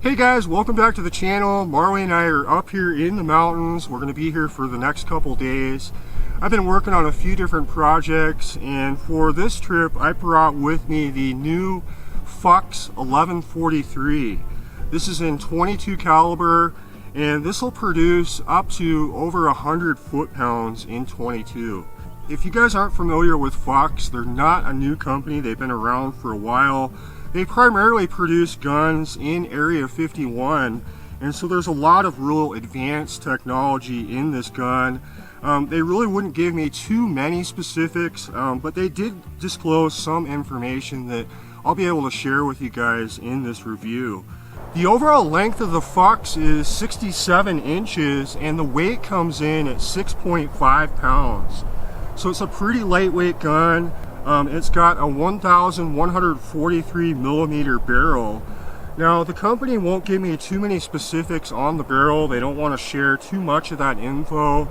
Hey guys, welcome back to the channel. Marley and I are up here in the mountains. We're going to be here for the next couple days. I've been working on a few different projects, and for this trip I brought with me the new FUX 1143. This is in 22 caliber, and this will produce up to over 100 foot-pounds in 22. If you guys aren't familiar with FUX, they're not a new company. They've been around for a while. They primarily produce guns in Area 51, and so there's a lot of real advanced technology in this gun. They really wouldn't give me too many specifics, but they did disclose some information that I'll be able to share with you guys in this review. The overall length of the FUX is 67 inches, and the weight comes in at 6.5 pounds. So it's a pretty lightweight gun. It's got a 1,143 millimeter barrel. Now the company won't give me too many specifics on the barrel. They don't want to share too much of that info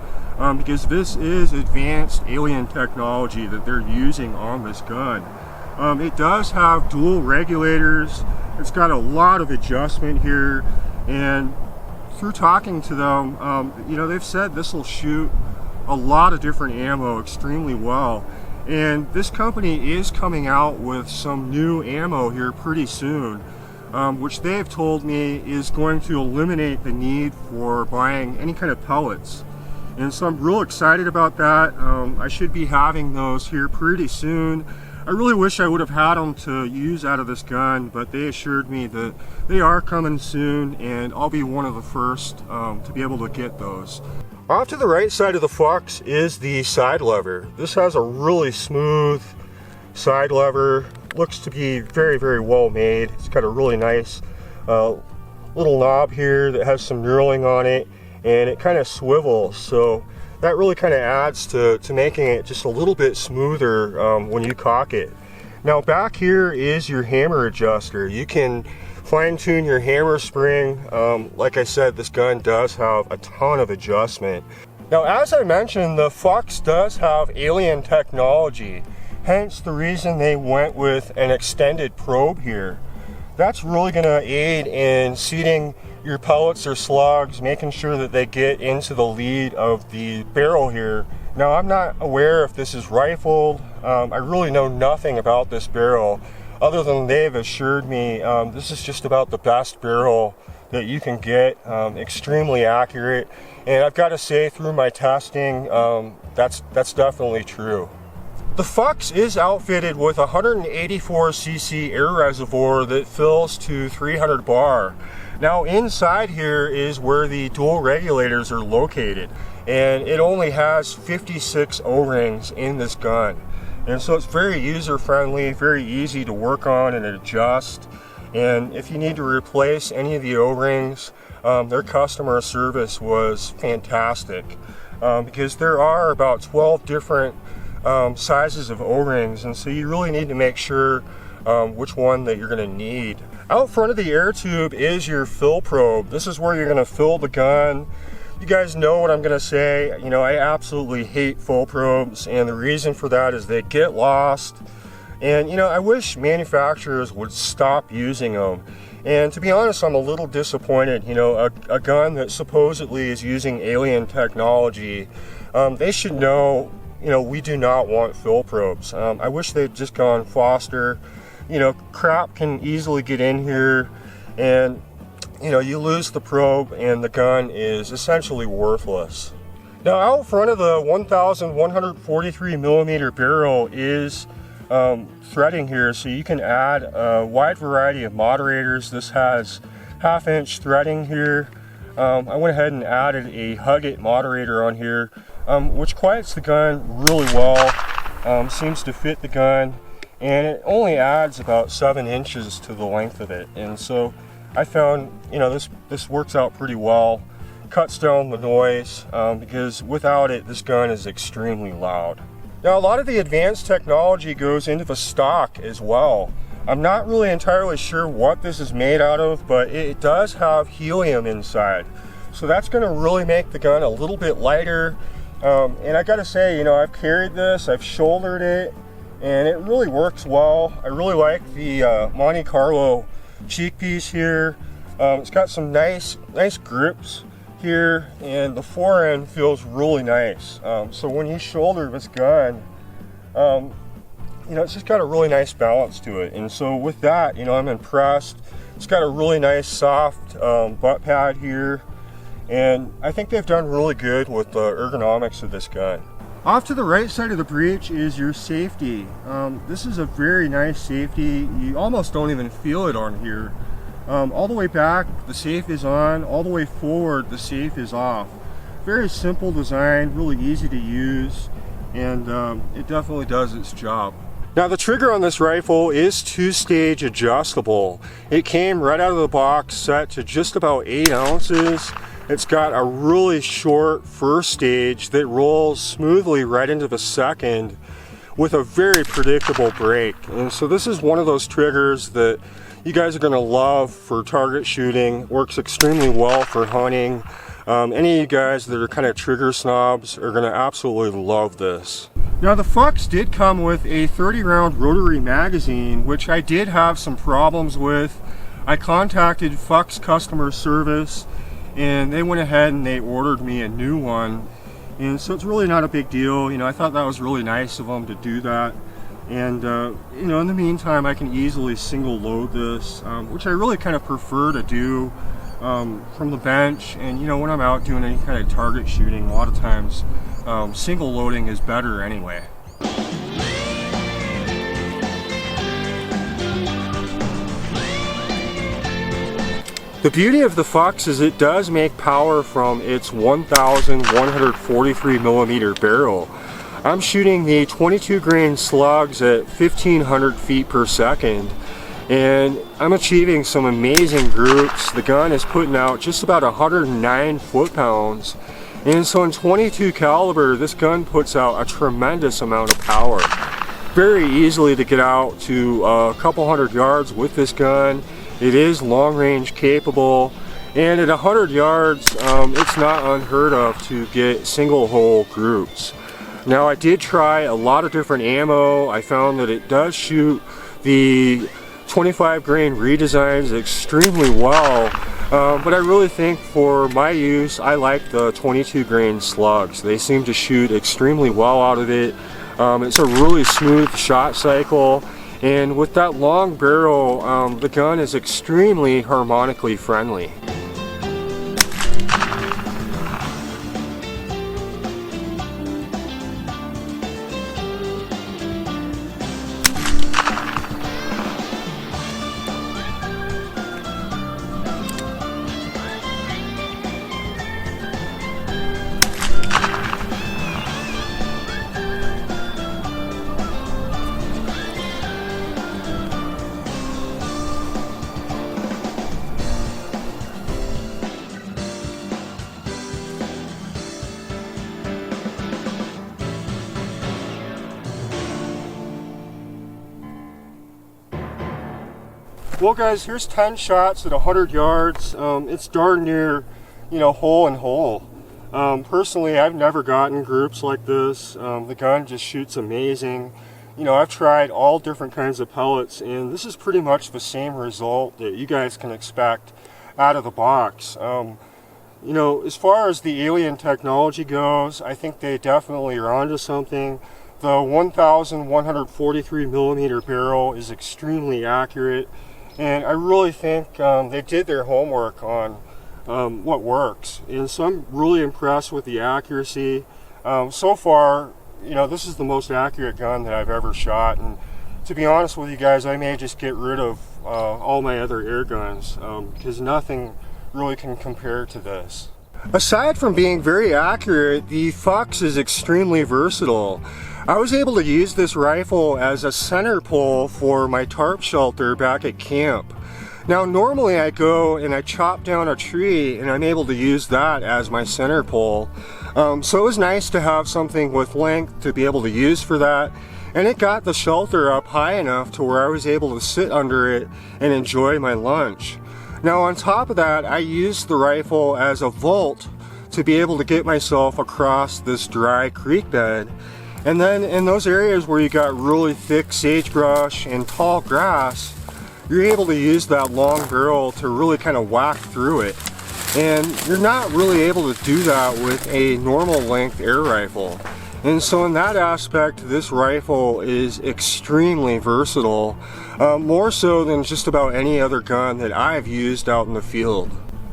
because this is advanced alien technology that they're using on this gun. It does have dual regulators. It's got a lot of adjustment here, and through talking to them, they've said this will shoot a lot of different ammo extremely well. And this company is coming out with some new ammo here pretty soon, which they've told me is going to eliminate the need for buying any kind of pellets. And so I'm real excited about that. I should be having those here pretty soon. I really wish I would have had them to use out of this gun, but they assured me that they are coming soon, and I'll be one of the first to be able to get those. Off to the right side of the FUX is the side lever. This has a really smooth side lever. Looks to be very, very well made. It's got a really nice little knob here that has some knurling on it, and it kind of swivels. So that really kind of adds to making it just a little bit smoother when you cock it. Now back here is your hammer adjuster. You can fine-tune your hammer spring. Like I said, this gun does have a ton of adjustment. Now, as I mentioned, the FUX does have alien technology, hence the reason they went with an extended probe here. That's really going to aid in seating your pellets or slugs, making sure that they get into the lead of the barrel here. Now, I'm not aware if this is rifled. I really know nothing about this barrel, other than they've assured me this is just about the best barrel that you can get, extremely accurate. And I've got to say, through my testing, that's definitely true. The FUX is outfitted with a 184cc air reservoir that fills to 300 bar. Now inside here is where the dual regulators are located, and it only has 56 O-rings in this gun. And so it's very user-friendly, very easy to work on and adjust. And if you need to replace any of the O-rings, their customer service was fantastic, because there are about 12 different sizes of O-rings, and so you really need to make sure which one that you're going to need. Out front of the air tube is your fill probe. This is where you're going to fill the gun. You guys know what I'm going to say. I absolutely hate full probes, and the reason for that is they get lost. And I wish manufacturers would stop using them. And to be honest, I'm a little disappointed. A gun that supposedly is using alien technology, they should know, we do not want fill probes. I wish they'd just gone faster. Crap can easily get in here, and you lose the probe and the gun is essentially worthless. Now out front of the 1,143 millimeter barrel is threading here, so you can add a wide variety of moderators. This has 1/2 inch threading here. I went ahead and added a Hug It moderator on here, which quiets the gun really well, seems to fit the gun, and it only adds about 7 inches to the length of it. And so I found, this works out pretty well, cuts down the noise, because without it, this gun is extremely loud. Now, a lot of the advanced technology goes into the stock as well. I'm not really entirely sure what this is made out of, but it does have helium inside. So that's going to really make the gun a little bit lighter. And I gotta say, I've carried this, I've shouldered it, and it really works well. I really like the Monte Carlo cheek piece here. It's got some nice grips here, and the forend feels really nice. So when you shoulder this gun, you know, it's just got a really nice balance to it. And so with that, you know, I'm impressed. It's got a really nice soft butt pad here, and I think they've done really good with the ergonomics of this gun. Off to the right side of the breech is your safety. This is a very nice safety. You almost don't even feel it on here. All the way back, the safe is on. All the way forward, the safe is off. Very simple design, really easy to use, and it definitely does its job. Now the trigger on this rifle is 2-stage adjustable. It came right out of the box set to just about 8 ounces. It's got a really short first stage that rolls smoothly right into the second with a very predictable break. And so this is one of those triggers that you guys are going to love for target shooting. Works extremely well for hunting. Any of you guys that are kind of trigger snobs are going to absolutely love this. Now the FUX did come with a 30 round rotary magazine, which I did have some problems with. I contacted FUX customer service, and they went ahead and they ordered me a new one. And so it's really not a big deal. You know, I thought that was really nice of them to do that. And you know, in the meantime, I can easily single load this, which I really kind of prefer to do from the bench. And you know, when I'm out doing any kind of target shooting, a lot of times single loading is better anyway. The beauty of the FUX is it does make power from its 1,143 millimeter barrel. I'm shooting the 22 grain slugs at 1,500 feet per second, and I'm achieving some amazing groups. The gun is putting out just about 109 foot-pounds, and so in 22 caliber, this gun puts out a tremendous amount of power. Very easily to get out to a couple hundred yards with this gun. It is long range capable, and at 100 yards, it's not unheard of to get single hole groups. Now I did try a lot of different ammo. I found that it does shoot the 25 grain redesigns extremely well, but I really think for my use, I like the 22 grain slugs. They seem to shoot extremely well out of it. It's a really smooth shot cycle. And with that long barrel, the gun is extremely harmonically friendly. Well guys, here's 10 shots at 100 yards. It's darn near, you know, hole in hole. Personally, I've never gotten groups like this. The gun just shoots amazing. You know, I've tried all different kinds of pellets, and this is pretty much the same result that you guys can expect out of the box. You know, as far as the alien technology goes, I think they definitely are onto something. The 1,143 millimeter barrel is extremely accurate. And I really think they did their homework on what works. And so I'm really impressed with the accuracy. So far, you know, this is the most accurate gun that I've ever shot. And to be honest with you guys, I may just get rid of all my other air guns because nothing really can compare to this. Aside from being very accurate, the FUX is extremely versatile. I was able to use this rifle as a center pole for my tarp shelter back at camp. Now normally I go and I chop down a tree and I'm able to use that as my center pole. So it was nice to have something with length to be able to use for that. And it got the shelter up high enough to where I was able to sit under it and enjoy my lunch. Now on top of that, I used the rifle as a vault to be able to get myself across this dry creek bed. And then in those areas where you got really thick sagebrush and tall grass, you're able to use that long barrel to really kind of whack through it. And you're not really able to do that with a normal length air rifle. And so in that aspect, this rifle is extremely versatile, more so than just about any other gun that I've used out in the field.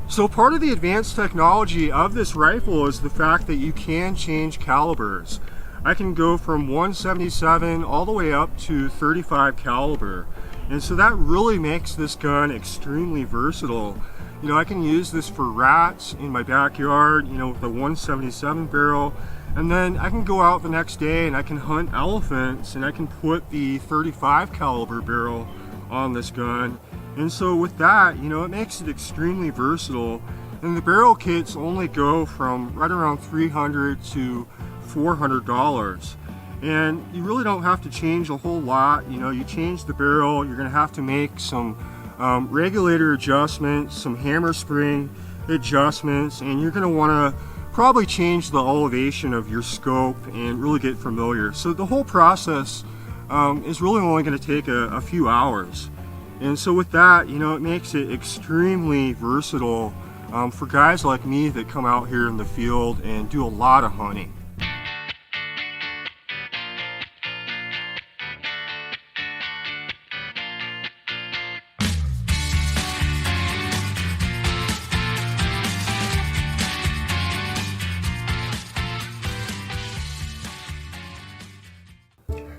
So part of the advanced technology of this rifle is the fact that you can change calibers. I can go from 177 all the way up to 35 caliber. And so that really makes this gun extremely versatile. You know, I can use this for rats in my backyard, you know, with a 177 barrel. And then I can go out the next day and I can hunt elephants and I can put the 35 caliber barrel on this gun. And so with that, you know, it makes it extremely versatile. And the barrel kits only go from right around $300 to $400. And you really don't have to change a whole lot. You know, you change the barrel, you're going to have to make some regulator adjustments, some hammer spring adjustments, and you're going to want to probably change the elevation of your scope and really get familiar. So the whole process is really only going to take a few hours. And so with that, you know, it makes it extremely versatile for guys like me that come out here in the field and do a lot of hunting.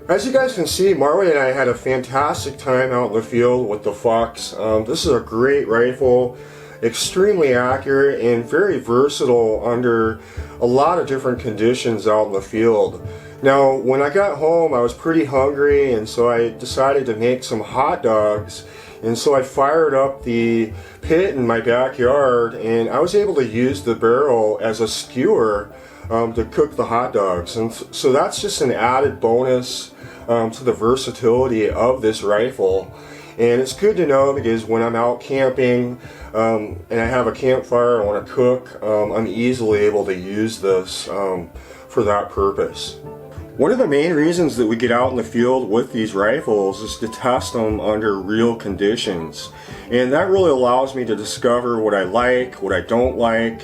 As you guys can see, Marley and I had a fantastic time out in the field with the FUX. This is a great rifle, extremely accurate and very versatile under a lot of different conditions out in the field. Now, when I got home, I was pretty hungry, and so I decided to make some hot dogs. And so I fired up the pit in my backyard, and I was able to use the barrel as a skewer to cook the hot dogs. And so that's just an added bonus to the versatility of this rifle. And it's good to know because when I'm out camping and I have a campfire, I want to cook, I'm easily able to use this for that purpose. One of the main reasons that we get out in the field with these rifles is to test them under real conditions. And that really allows me to discover what I like, what I don't like,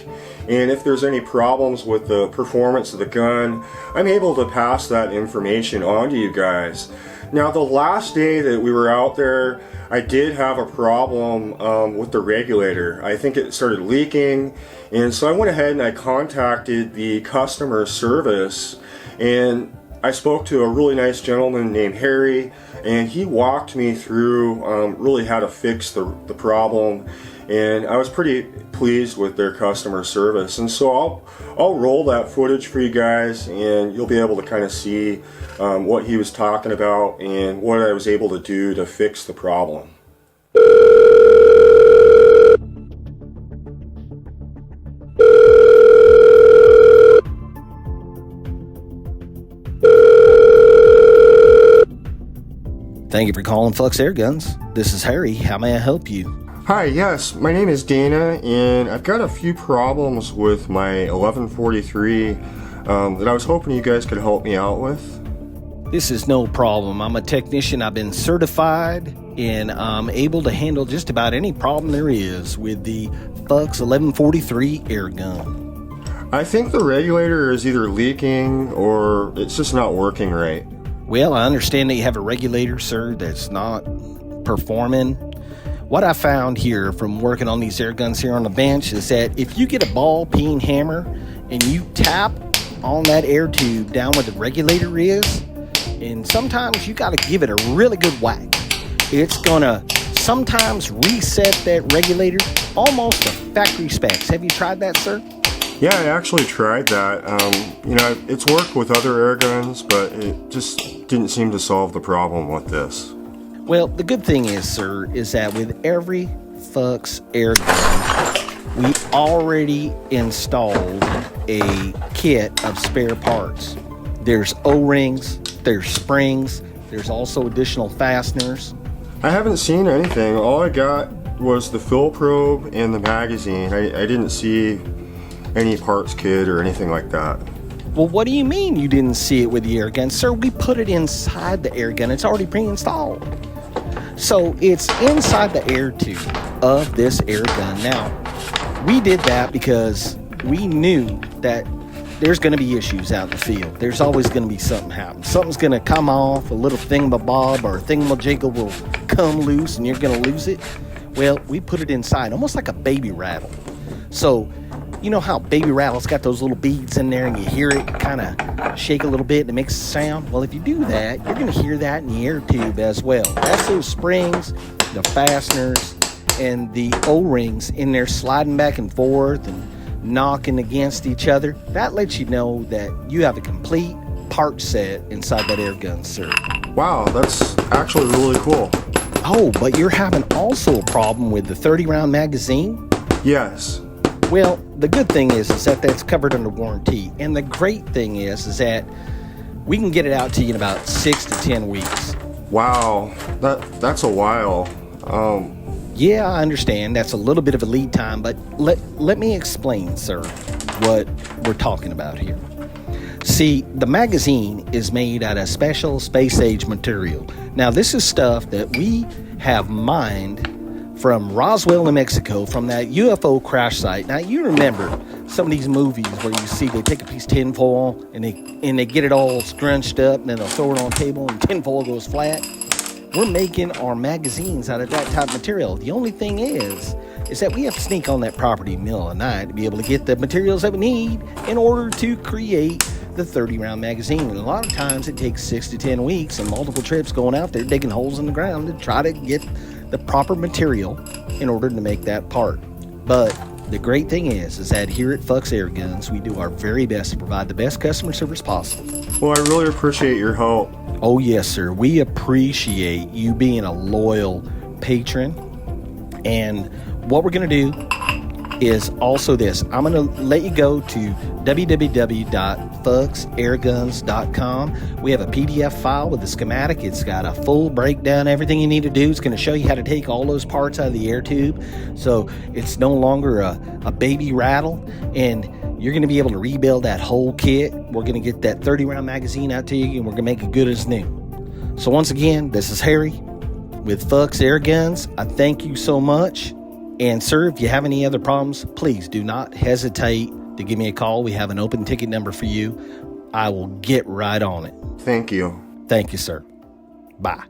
and if there's any problems with the performance of the gun, I'm able to pass that information on to you guys. Now, the last day that we were out there, I did have a problem with the regulator. I think it started leaking, and so I went ahead and I contacted the customer service, and I spoke to a really nice gentleman named Harry, and he walked me through really how to fix the problem, and I was pretty pleased with their customer service. And so I'll roll that footage for you guys, and you'll be able to kind of see what he was talking about and what I was able to do to fix the problem. Thank you for calling FUX Airguns. This is Harry. How may I help you? Hi, yes, my name is Dana, and I've got a few problems with my 1143 that I was hoping you guys could help me out with. This is no problem. I'm a technician. I've been certified, and I'm able to handle just about any problem there is with the FUX 1143 airgun. I think the regulator is either leaking or it's just not working right. Well, I understand that you have a regulator, sir, that's not performing. What I found here from working on these air guns here on the bench is that if you get a ball peen hammer and you tap on that air tube down where the regulator is, and sometimes you got to give it a really good whack, it's gonna sometimes reset that regulator almost to factory specs. Have you tried that, sir? Yeah, I actually tried that. You know, it's worked with other air guns, but it just didn't seem to solve the problem with this. Well, the good thing is, sir, is that with every FUX Airgun, we already installed a kit of spare parts. There's O-rings, there's springs, there's also additional fasteners. I haven't seen anything. All I got was the fill probe and the magazine. I didn't see any parts kit or anything like that. Well, what do you mean you didn't see it with the airgun? Sir, we put it inside the airgun. It's already pre-installed. So it's inside the air tube of this air gun. Now, we did that because we knew that there's going to be issues out in the field. There's always going to be something happen. Something's going to come off, a little thingamabob or a thingamajiggle will come loose and you're going to lose it. Well, we put it inside, almost like a baby rattle. So, you know how baby rattle's got those little beads in there and you hear it kind of shake a little bit and it makes a sound? Well, if you do that, you're going to hear that in the air tube as well. That's those springs, the fasteners, and the O-rings in there sliding back and forth and knocking against each other. That lets you know that you have a complete part set inside that air gun, sir. Wow, that's actually really cool. Oh, but you're having also a problem with the 30-round magazine? Yes. Well, the good thing is that that's covered under warranty. And the great thing is that we can get it out to you in about 6 to 10 weeks. Wow, that's a while. Yeah, I understand. That's a little bit of a lead time, but let me explain, sir, what we're talking about here. See, the magazine is made out of special space-age material. Now, this is stuff that we have mined from Roswell, New Mexico, from that UFO crash site. Now, you remember some of these movies where you see they take a piece of tinfoil and they get it all scrunched up and then they'll throw it on a table and tinfoil goes flat. We're making our magazines out of that type of material. The only thing is that we have to sneak on that property in the middle of the night to be able to get the materials that we need in order to create the 30-round magazine. And a lot of times it takes 6 to 10 weeks and multiple trips going out there digging holes in the ground to try to get the proper material in order to make that part. But the great thing is that here at FUX Airguns, we do our very best to provide the best customer service possible. Well, I really appreciate your help. Oh, yes, sir. We appreciate you being a loyal patron. And what we're going to do is also this. I'm going to let you go to www.fuxairguns.com. We have a PDF file with a schematic. It's got a full breakdown. Everything you need to do. It's going to show you how to take all those parts out of the air tube. So it's no longer a baby rattle. And you're going to be able to rebuild that whole kit. We're going to get that 30-round magazine out to you, and we're going to make it good as new. So once again, this is Harry with FUX Airguns. I thank you so much. And sir, if you have any other problems, please do not hesitate to give me a call. We have an open ticket number for you. I will get right on it. Thank you. Thank you, sir. Bye.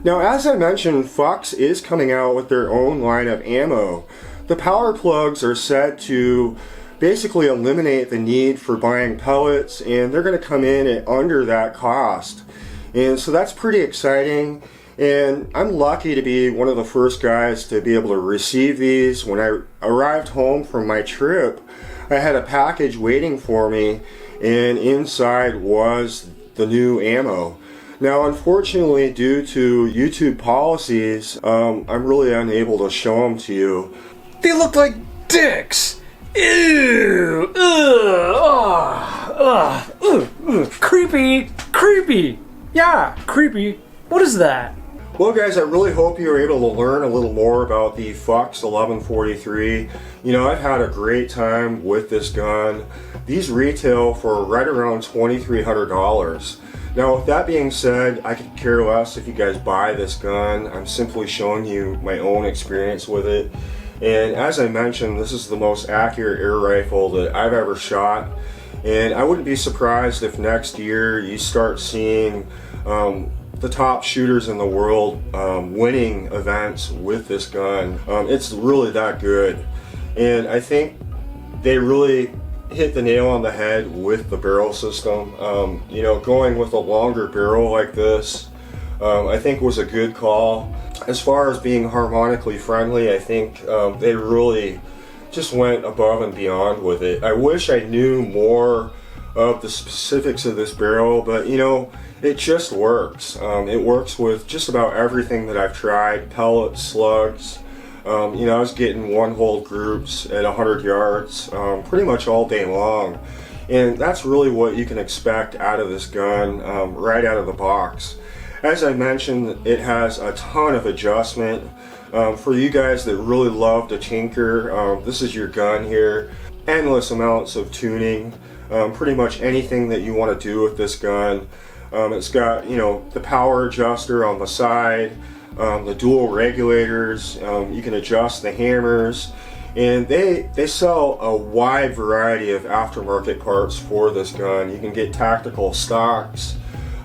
Now, as I mentioned, FUX is coming out with their own line of ammo. The power plugs are set to basically eliminate the need for buying pellets, and they're going to come in at under that cost. And so that's pretty exciting. And I'm lucky to be one of the first guys to be able to receive these. When I arrived home from my trip, I had a package waiting for me, and inside was the new ammo. Now, unfortunately, due to YouTube policies, I'm really unable to show them to you. They look like dicks! Ew! Creepy! Creepy! Yeah, creepy. What is that? Well, guys, I really hope you were able to learn a little more about the FUX 1143. You know, I've had a great time with this gun. These retail for right around $2,300. Now, with that being said, I could care less if you guys buy this gun. I'm simply showing you my own experience with it. And as I mentioned, this is the most accurate air rifle that I've ever shot. And I wouldn't be surprised if next year you start seeing the top shooters in the world winning events with this gun. It's really that good. And I think they really hit the nail on the head with the barrel system. You know, going with a longer barrel like this, I think was a good call. As far as being harmonically friendly, I think they really just went above and beyond with it. I wish I knew more of the specifics of this barrel, but you know, it just works. It works with just about everything that I've tried. Pellets, slugs. You know, I was getting one-hole groups at 100 yards pretty much all day long. And that's really what you can expect out of this gun right out of the box. As I mentioned, it has a ton of adjustment. For you guys that really love to tinker, this is your gun here. Endless amounts of tuning. Pretty much anything that you want to do with this gun. It's got, you know, the power adjuster on the side, the dual regulators. You can adjust the hammers, and they sell a wide variety of aftermarket parts for this gun. You can get tactical stocks.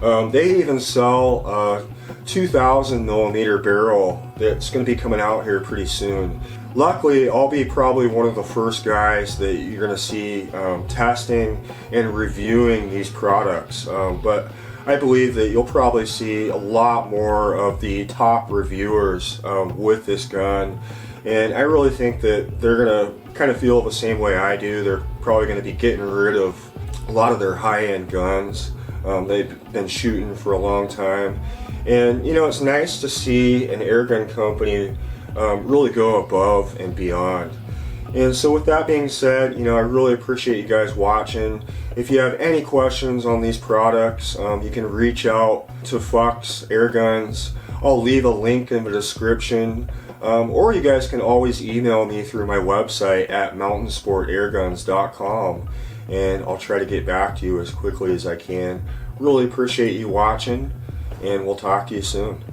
They even sell a 2,000 millimeter barrel that's going to be coming out here pretty soon. Luckily, I'll be probably one of the first guys that you're going to see testing and reviewing these products. But I believe that you'll probably see a lot more of the top reviewers with this gun. And I really think that they're going to kind of feel the same way I do. They're probably going to be getting rid of a lot of their high-end guns. They've been shooting for a long time. And, you know, it's nice to see an airgun company really go above and beyond. And so with that being said, you know, I really appreciate you guys watching. If you have any questions on these products, you can reach out to FUX Airguns. I'll leave a link in the description. Or you guys can always email me through my website at mountainsportairguns.com, and I'll try to get back to you as quickly as I can. Really appreciate you watching, and we'll talk to you soon.